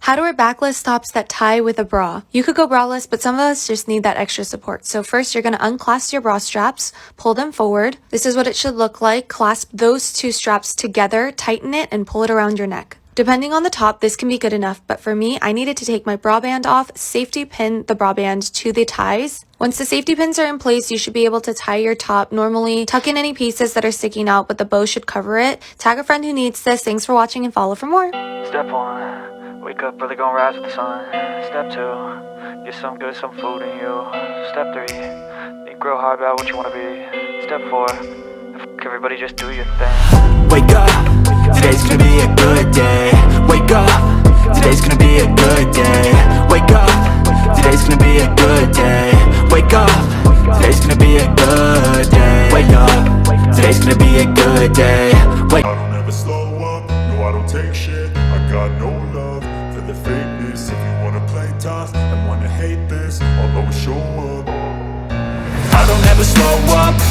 How to wear backless tops that tie with a bra. You could go braless, but some of us just need that extra support. So first you're going to unclasp your bra straps, pull them forward. This is what it should look like. Clasp those two straps together, tighten it, and pull it around your neck. Depending on the top, this can be good enough, but for me, I needed to take my bra band off, safety pin the bra band to the ties. Once the safety pins are in place, you should be able to tie your top normally. Tuck in any pieces that are sticking out, but the bow should cover it. Tag a friend who needs this. Thanks for watching and follow for more. Step 1, wake up early, gonna rise with the sun. Step 2, get some good, some food in you. Step 3, think real hard about what you wanna be. Step 4, everybody just do your thing. Wake up, today's gonna be a good day. Wake up, today's gonna be a good day. Wake up, today's gonna be a good day. Wake up, today's gonna be a good day. Wake up, today's gonna be a good day. Wake I don't ever slow up, no I don't take shit. I got no love for the fakeness. If you wanna play tough and wanna hate this, I'll always show up. I don't ever slow up, no